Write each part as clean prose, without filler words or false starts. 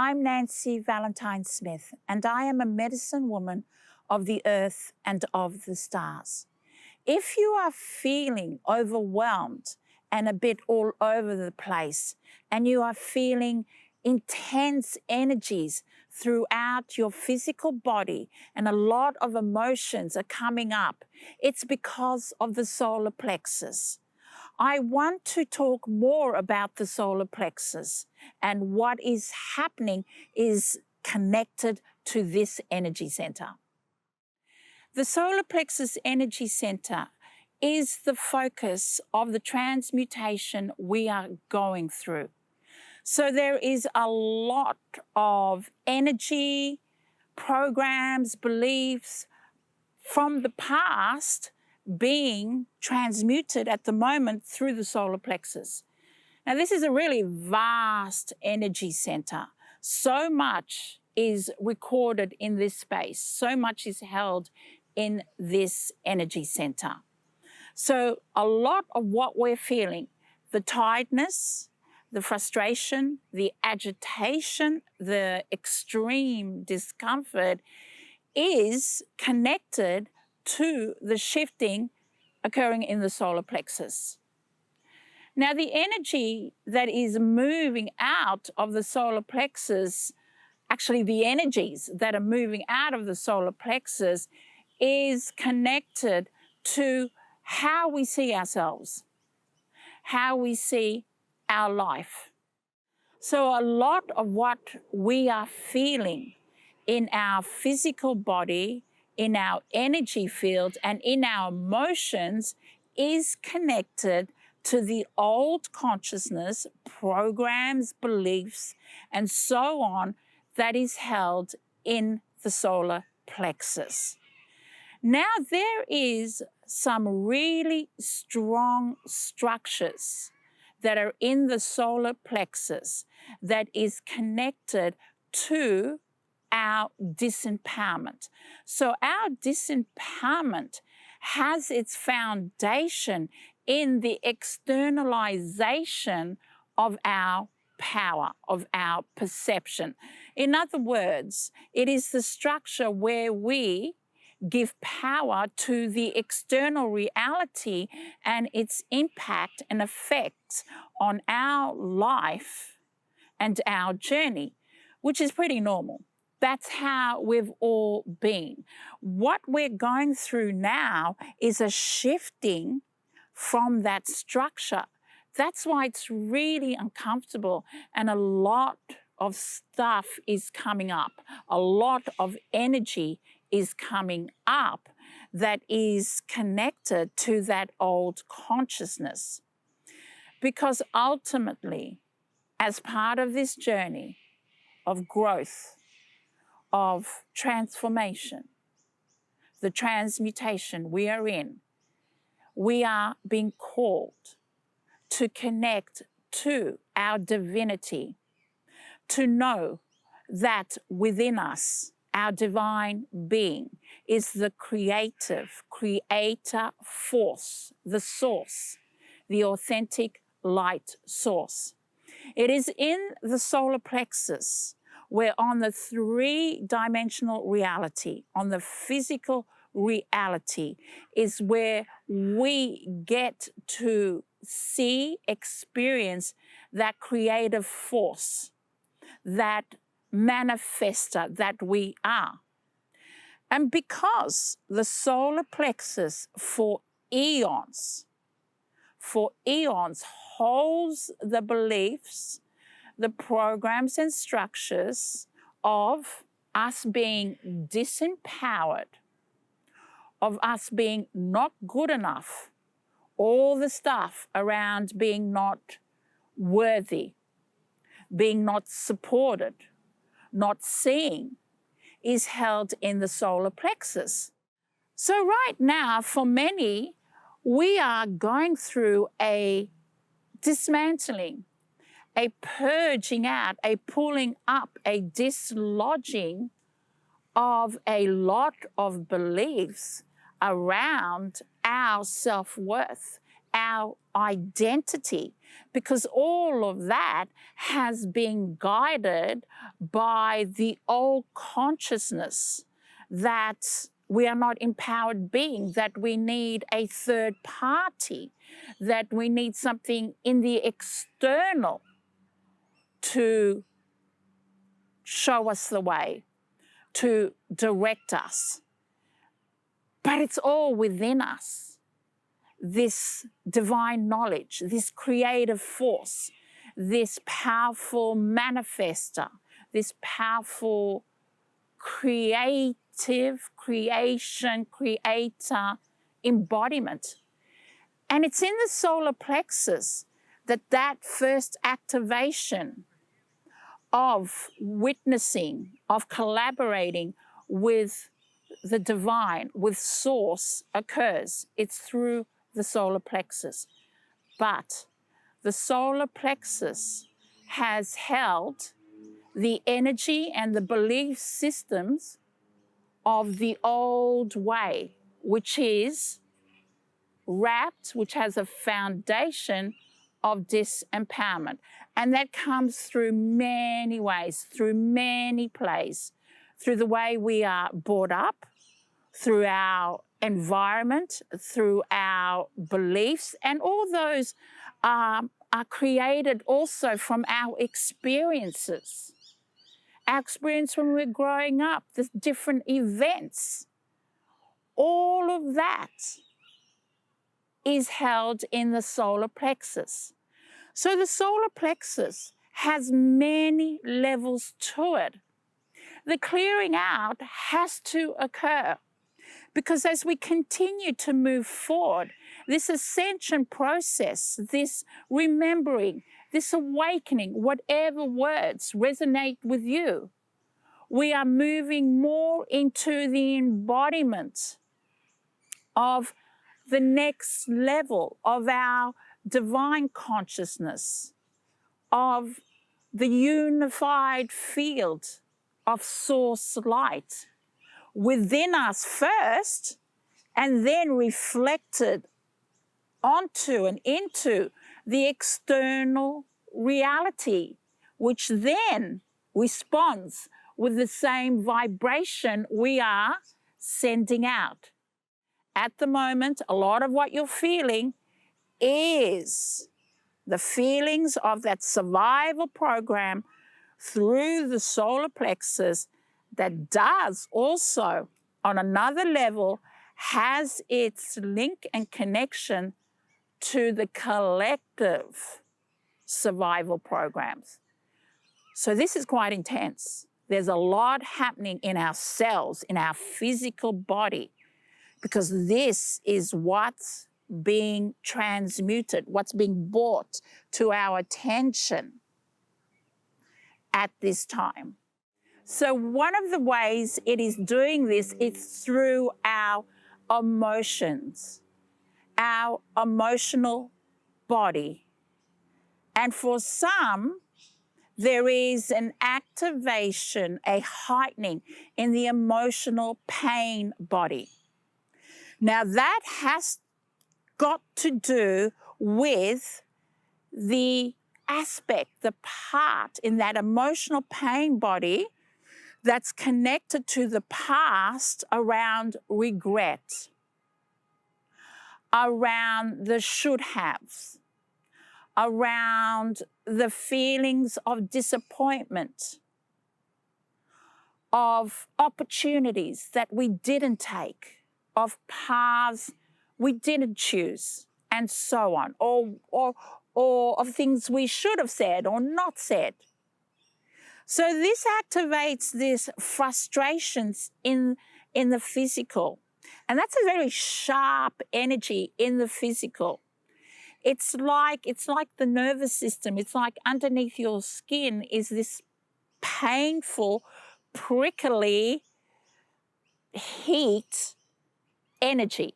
I'm Nancy Valentine Smith, and I am a medicine woman of the earth and of the stars. If you are feeling overwhelmed and a bit all over the place, and you are feeling intense energies throughout your physical body and a lot of emotions are coming up, it's because of the solar plexus. I want to talk more about the solar plexus, and what is happening is connected to this energy center. The solar plexus energy center is the focus of the transmutation we are going through. So there is a lot of energy, programs, beliefs from the past being transmuted at the moment through the solar plexus. Now, this is a really vast energy center. So much is recorded in this space. So much is held in this energy center. So a lot of what we're feeling, the tiredness, the frustration, the agitation, the extreme discomfort is connected to the shifting occurring in the solar plexus. Now, the energy that is moving out of the solar plexus, actually the energies that are moving out of the solar plexus, is connected to how we see ourselves, how we see our life. So a lot of what we are feeling in our physical body, in our energy field, and in our emotions is connected to the old consciousness, programs, beliefs, and so on that is held in the solar plexus. Now, there is some really strong structures that are in the solar plexus that is connected to our disempowerment. So our disempowerment has its foundation in the externalization of our power, of our perception. In other words, it is the structure where we give power to the external reality and its impact and effects on our life and our journey, which is pretty normal. That's how we've all been. What we're going through now is a shifting from that structure. That's why it's really uncomfortable, and a lot of stuff is coming up. A lot of energy is coming up that is connected to that old consciousness. Because ultimately, as part of this journey of growth, of transformation, the transmutation we are in, we are being called to connect to our divinity, to know that within us, our divine being is the creative, creator force, the source, the authentic light source. It is in the solar plexus where on the three-dimensional reality, on the physical reality, is where we get to see, experience that creative force, that manifester that we are. And because the solar plexus for eons holds the beliefs, the programs and structures of us being disempowered, of us being not good enough, all the stuff around being not worthy, being not supported, not seeing, is held in the solar plexus. So right now, for many, we are going through a dismantling, a purging out, a pulling up, a dislodging of a lot of beliefs around our self-worth, our identity, because all of that has been guided by the old consciousness that we are not empowered beings, that we need a third party, that we need something in the external to show us the way, to direct us. But it's all within us. This divine knowledge, this creative force, this powerful manifester, this powerful creator, embodiment. And it's in the solar plexus that first activation of witnessing, of collaborating with the divine, with source, occurs. It's through the solar plexus. But the solar plexus has held the energy and the belief systems of the old way, which is wrapped, which has a foundation of disempowerment. And that comes through many ways, through many plays, through the way we are brought up, through our environment, through our beliefs, and all those are created also from our experiences. Our experience when we're growing up, the different events, all of that is held in the solar plexus. So the solar plexus has many levels to it. The clearing out has to occur because as we continue to move forward, this ascension process, this remembering, this awakening, whatever words resonate with you, we are moving more into the embodiment of the next level of our divine consciousness, of the unified field of source light within us first, and then reflected onto and into the external reality, which then responds with the same vibration we are sending out. At the moment, a lot of what you're feeling is the feelings of that survival program through the solar plexus that does also, on another level, has its link and connection to the collective survival programs. So this is quite intense. There's a lot happening in our cells, in our physical body, because this is what's being transmuted, what's being brought to our attention at this time. So one of the ways it is doing this is through our emotions, our emotional body. And for some, there is an activation, a heightening in the emotional pain body. Now that has got to do with the aspect, the part in that emotional pain body that's connected to the past around regret, around the should-haves, around the feelings of disappointment, of opportunities that we didn't take, of paths we didn't choose, and so on, or of things we should have said or not said. So this activates these frustrations in the physical. And that's a very sharp energy in the physical. It's like the nervous system. It's like underneath your skin is this painful, prickly heat energy.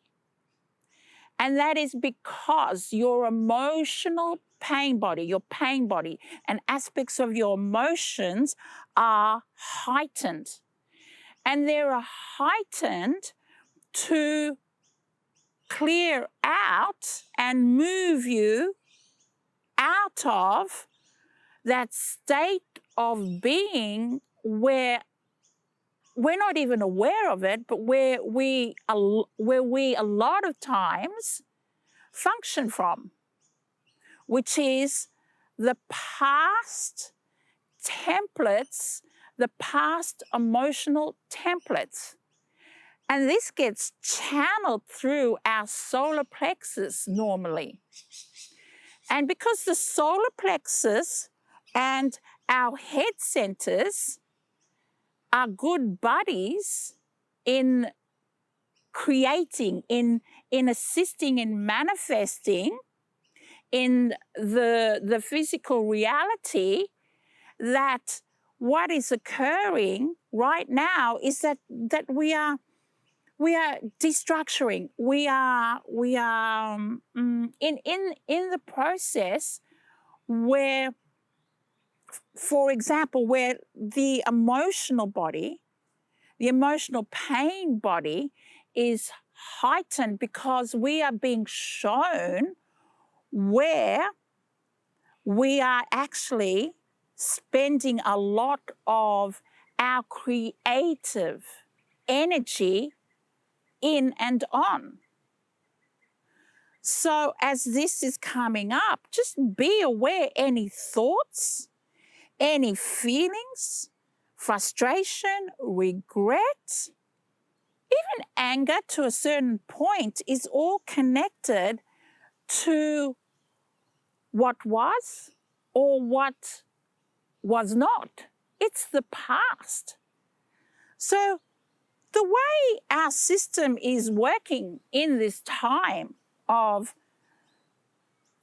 And that is because your emotional pain body, your pain body, and aspects of your emotions are heightened. And they're heightened to clear out and move you out of that state of being where we're not even aware of it, but where we a lot of times function from, which is the past templates, the past emotional templates. And this gets channeled through our solar plexus normally. And because the solar plexus and our head centers are good buddies in creating, in assisting in manifesting in the physical reality, that what is occurring right now is that we are destructuring. We are in the process where, for example, where the emotional body, the emotional pain body is heightened because we are being shown where we are actually spending a lot of our creative energy in and on. So as this is coming up, just be aware any thoughts, any feelings, frustration, regret, even anger to a certain point is all connected to what was or what was not. It's the past. So the way our system is working in this time of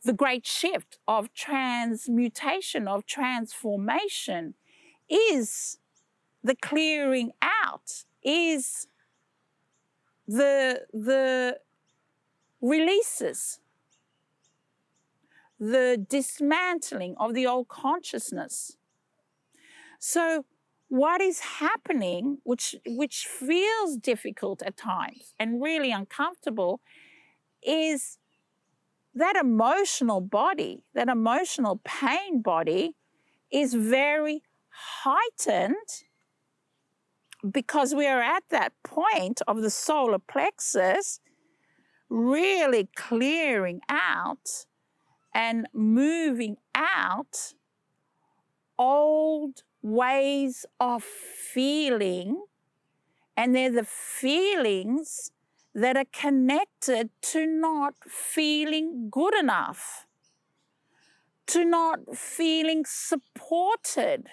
the great shift, of transmutation, of transformation, is the clearing out, is the releases, the dismantling of the old consciousness. So what is happening, which feels difficult at times and really uncomfortable, is that emotional body, that emotional pain body is very heightened because we are at that point of the solar plexus really clearing out and moving out old ways of feeling, and they're the feelings that are connected to not feeling good enough, to not feeling supported,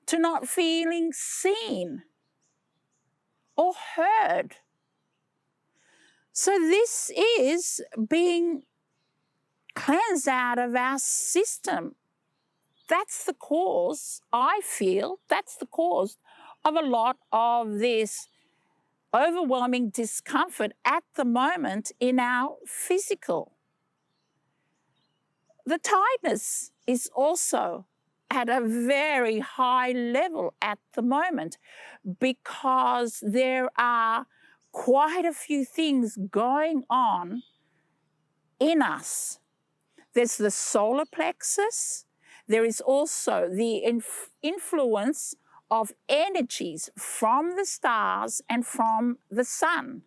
to not feeling seen or heard. So this is being cleansed out of our system. That's the cause, I feel, that's the cause of a lot of this overwhelming discomfort at the moment in our physical. The tiredness is also at a very high level at the moment because there are quite a few things going on in us. There's the solar plexus. There is also the influence of energies from the stars and from the sun.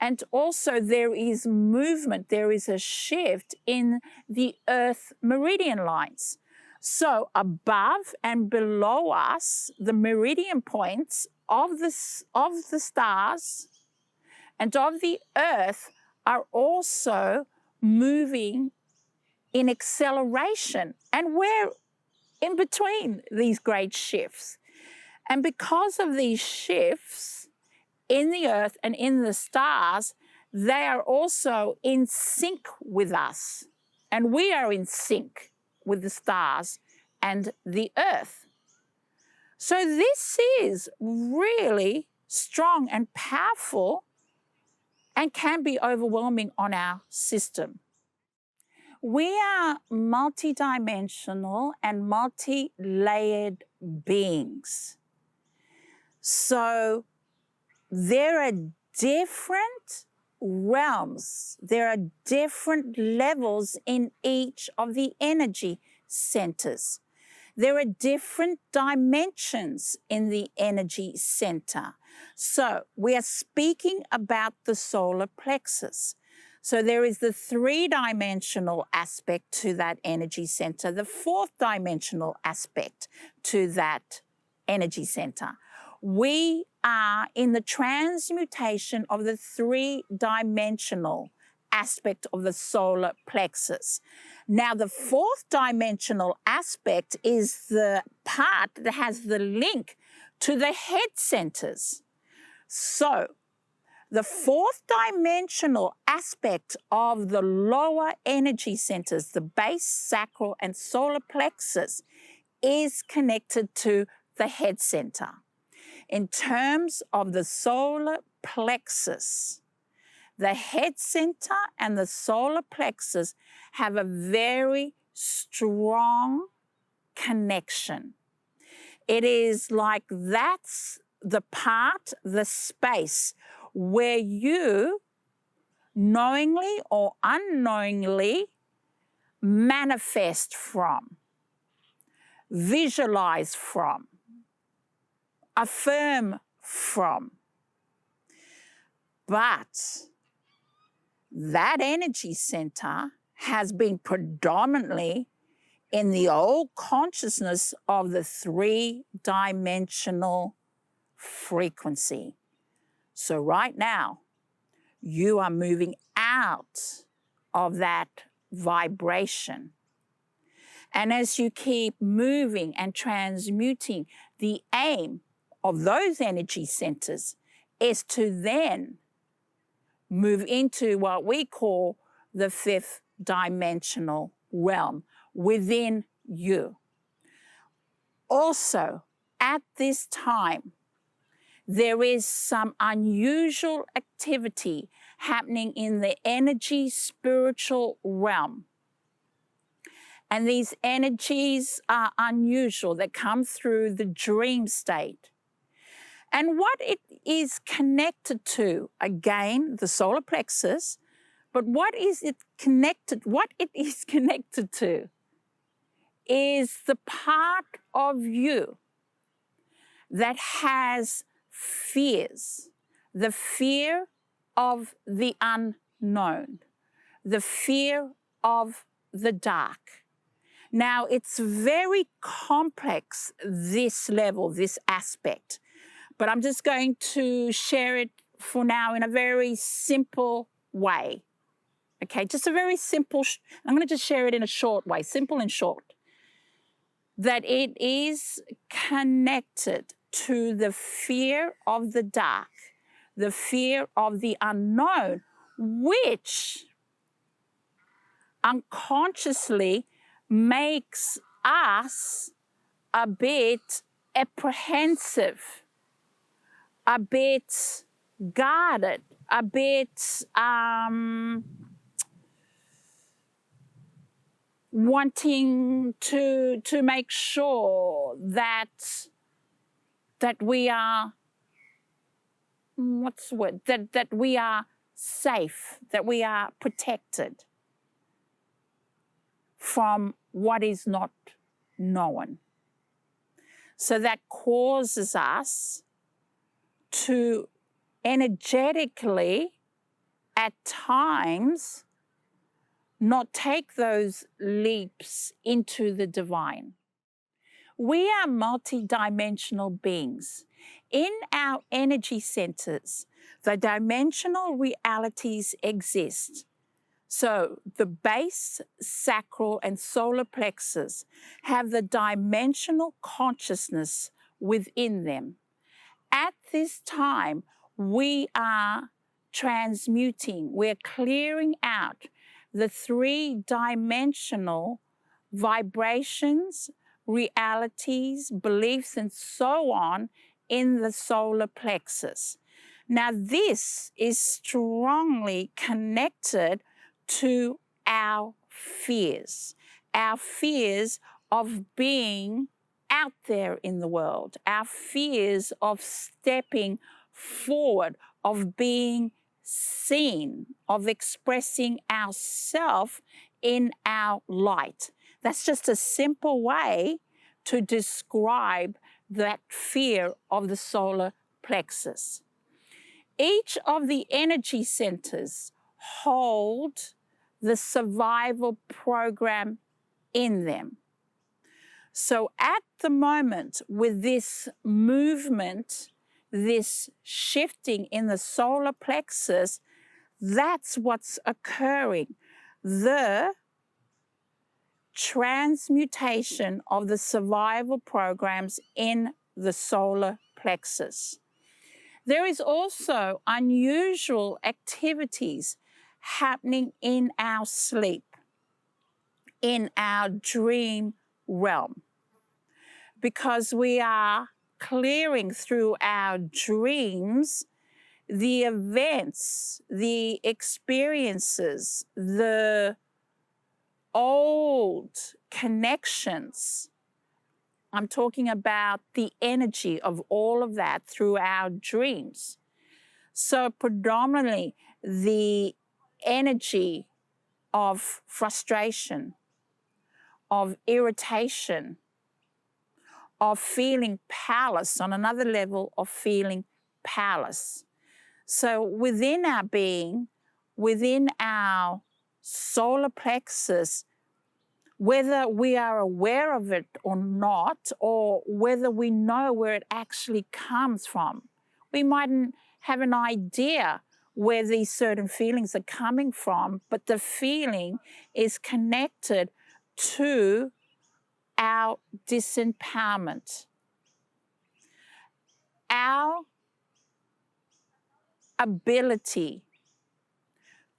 And also there is movement, there is a shift in the Earth meridian lines. So above and below us, the meridian points of the stars and of the Earth are also moving in acceleration. And we're in between these great shifts. And because of these shifts in the Earth and in the stars, they are also in sync with us. And we are in sync with the stars and the Earth. So this is really strong and powerful and can be overwhelming on our system. We are multidimensional and multi-layered beings. So there are different realms. There are different levels in each of the energy centers. There are different dimensions in the energy center. So we are speaking about the solar plexus. So there is the three-dimensional aspect to that energy center, the fourth-dimensional aspect to that energy center. We are in the transmutation of the three-dimensional aspect of the solar plexus. Now, the fourth dimensional aspect is the part that has the link to the head centers. So, the fourth dimensional aspect of the lower energy centers, the base, sacral, and solar plexus, is connected to the head center. In terms of the solar plexus, the head center and the solar plexus have a very strong connection. It is like that's the part, the space where you knowingly or unknowingly manifest from, visualize from, affirm from. But that energy center has been predominantly in the old consciousness of the three-dimensional frequency. So right now, you are moving out of that vibration. And as you keep moving and transmuting, the aim of those energy centers is to then move into what we call the fifth dimensional realm within you. Also, at this time, there is some unusual activity happening in the energy spiritual realm. And these energies are unusual. They come through the dream state. And what it is connected to, again, the solar plexus, but what it is connected to is the part of you that has fears, the fear of the unknown, the fear of the dark. Now, it's very complex, this level, this aspect, but I'm just going to share it for now in a very simple way. Okay, just a very simple, I'm going to just share it in a short way, simple and short. That it is connected to the fear of the dark, the fear of the unknown, which unconsciously makes us a bit apprehensive, a bit guarded, a bit wanting to make sure that we are, what's the word, that we are safe, that we are protected from what is not known. So that causes us to energetically, at times, not take those leaps into the divine. We are multidimensional beings. In our energy centers, the dimensional realities exist. So the base, sacral, and solar plexus have the dimensional consciousness within them. At this time, we are transmuting, we're clearing out the three-dimensional vibrations, realities, beliefs, and so on in the solar plexus. Now, this is strongly connected to our fears of being out there in the world, our fears of stepping forward, of being seen, of expressing ourself in our light. That's just a simple way to describe that fear of the solar plexus. Each of the energy centers hold the survival program in them. So at the moment, with this movement, this shifting in the solar plexus, that's what's occurring. The transmutation of the survival programs in the solar plexus. There is also unusual activities happening in our sleep, in our dream realm, because we are clearing through our dreams the events, the experiences, the old connections. I'm talking about the energy of all of that through our dreams. So predominantly the energy of frustration, of irritation, of feeling powerless, on another level of feeling powerless. So within our being, within our solar plexus, whether we are aware of it or not, or whether we know where it actually comes from, we mightn't have an idea where these certain feelings are coming from, but the feeling is connected to our disempowerment, our ability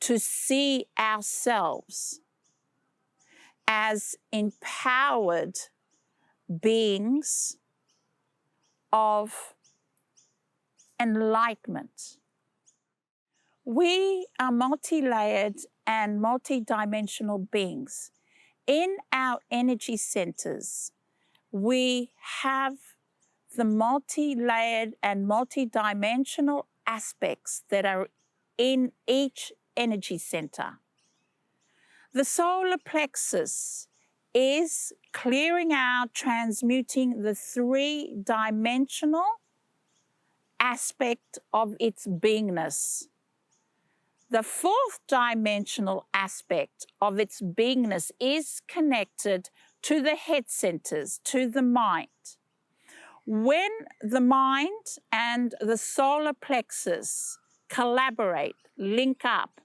to see ourselves as empowered beings of enlightenment. We are multi-layered and multi-dimensional beings. In our energy centers, we have the multi-layered and multi-dimensional aspects that are in each energy center. The solar plexus is clearing out, transmuting the three-dimensional aspect of its beingness. The fourth dimensional aspect of its beingness is connected to the head centers, to the mind. When the mind and the solar plexus collaborate, link up,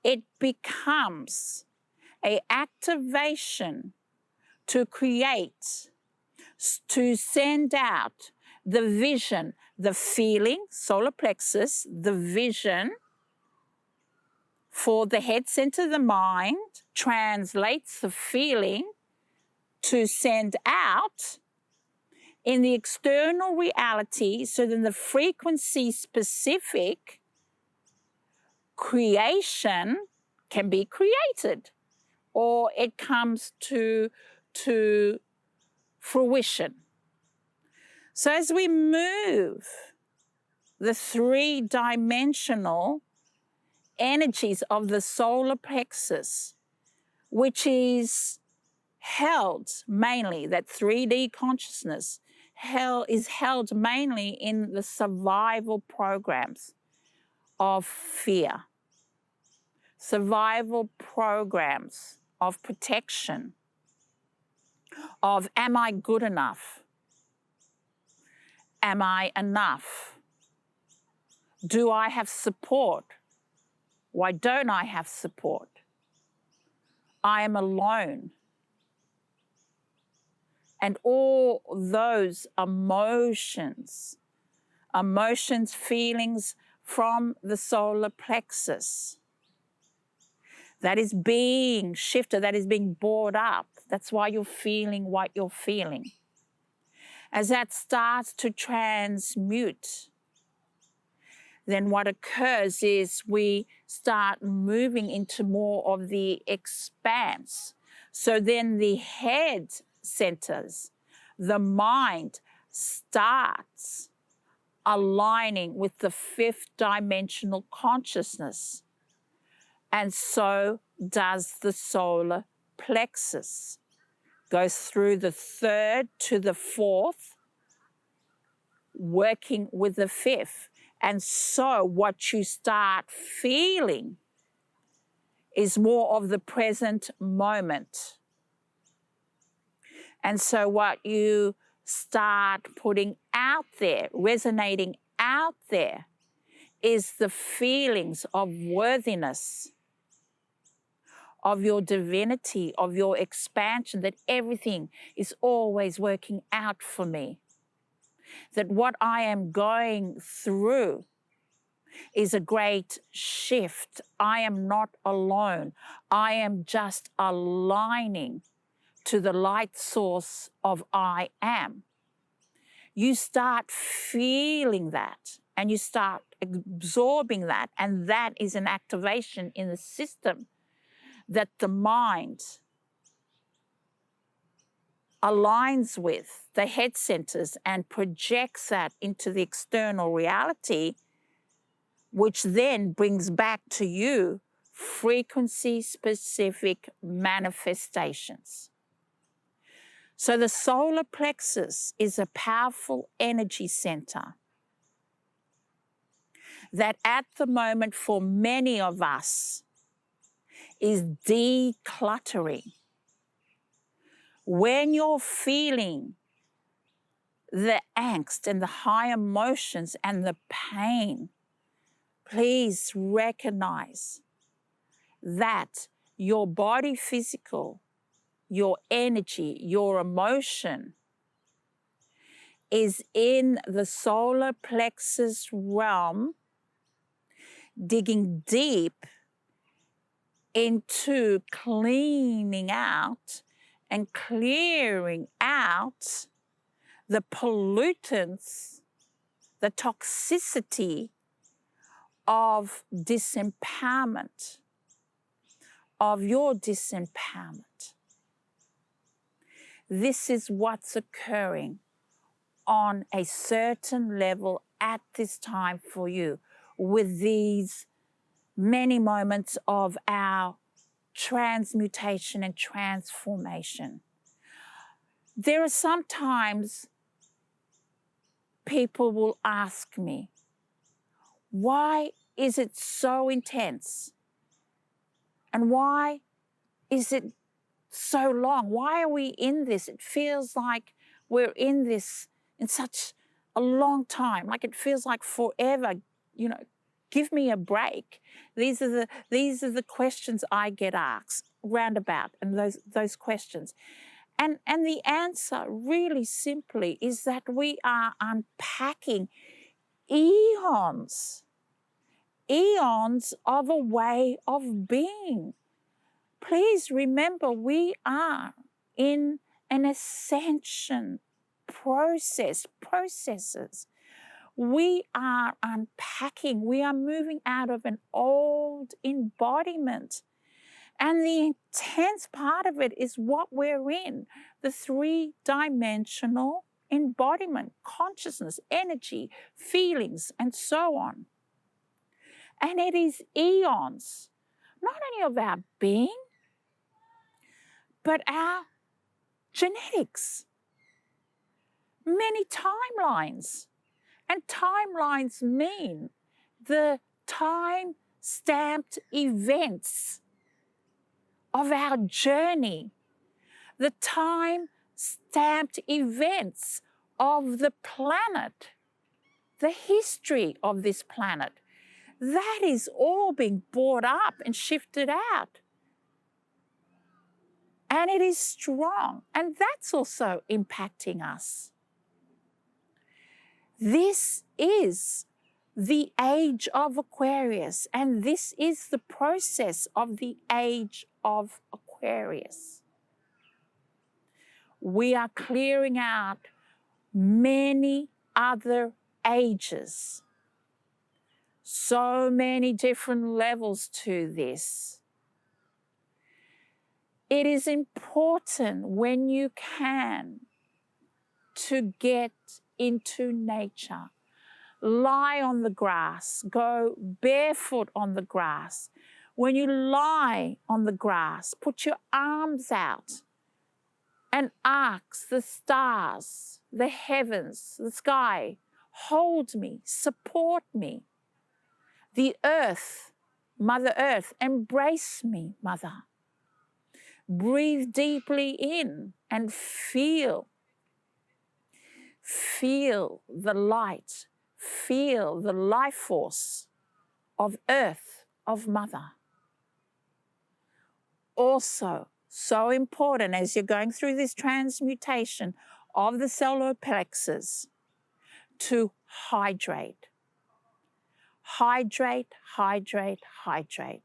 it becomes an activation to create, to send out the vision, the feeling, solar plexus, the vision for the head center, the mind, translates the feeling to send out in the external reality, so then the frequency specific creation can be created, or it comes to fruition. So as we move the three-dimensional energies of the solar plexus, which is held mainly, that 3D consciousness is held mainly in the survival programs of fear, survival programs of protection, of am I good enough? Am I enough? Do I have support? Why don't I have support? I am alone. And all those emotions, feelings from the solar plexus, that is being shifted, that is being brought up. That's why you're feeling what you're feeling. As that starts to transmute, then what occurs is we start moving into more of the expanse. So then the head centers, the mind starts aligning with the fifth dimensional consciousness. And so does the solar plexus. Goes through the third to the fourth, working with the fifth. And so what you start feeling is more of the present moment. And so what you start putting out there, resonating out there, is the feelings of worthiness, of your divinity, of your expansion, that everything is always working out for me. That what I am going through is a great shift. I am not alone. I am just aligning to the light source of I am. You start feeling that and you start absorbing that, and that is an activation in the system that the mind aligns with the head centers and projects that into the external reality, which then brings back to you frequency-specific manifestations. So the solar plexus is a powerful energy center that at the moment for many of us is decluttering. When you're feeling the angst and the high emotions and the pain, please recognize that your body physical, your energy, your emotion is in the solar plexus realm, digging deep into cleaning out and clearing out the pollutants, the toxicity of disempowerment, of your disempowerment. This is what's occurring on a certain level at this time for you with these many moments of our transmutation and transformation. There are sometimes people will ask me, why is it so intense? And why is it so long? Why are we in this? It feels like we're in this in such a long time, like it feels like forever, you know, give me a break. These are the questions I get asked roundabout, and those questions. And the answer really simply is that we are unpacking eons of a way of being. Please remember, we are in an ascension processes. We are unpacking. We are moving out of an old embodiment. And the intense part of it is what we're in, the three-dimensional embodiment, consciousness, energy, feelings, and so on. And it is eons, not only of our being, but our genetics. Many timelines. And timelines mean the time-stamped events of our journey, the time-stamped events of the planet, the history of this planet. That is all being brought up and shifted out. And it is strong, and that's also impacting us. This is the age of Aquarius, and this is the process of the age of Aquarius. We are clearing out many other ages, so many different levels to this. It is important when you can to get into nature. lie on the grass, go barefoot on the grass. When you lie on the grass, put your arms out and ask the stars, the heavens, the sky, hold me, support me. The earth, Mother Earth, embrace me, Mother. Breathe deeply in and feel the light, feel the life force of Earth, of Mother. Also, so important as you're going through this transmutation of the solar plexus, to hydrate. Hydrate, hydrate, hydrate.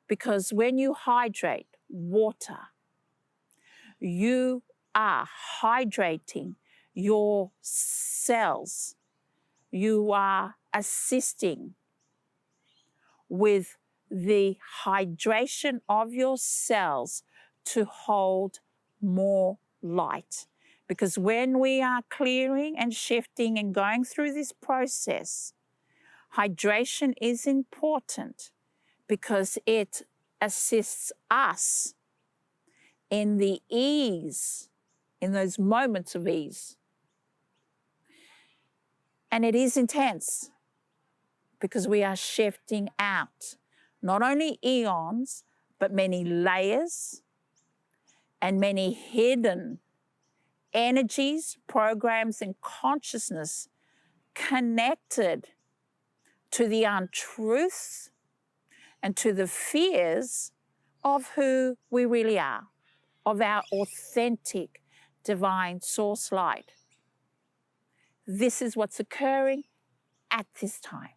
Because when you hydrate water, you are hydrating your cells. You are assisting with the hydration of your cells to hold more light. Because when we are clearing and shifting and going through this process, hydration is important because it assists us in the ease, in those moments of ease. And it is intense because we are shifting out not only eons, but many layers and many hidden energies, programs, and consciousness connected to the untruths and to the fears of who we really are, of our authentic divine source light. This is what's occurring at this time.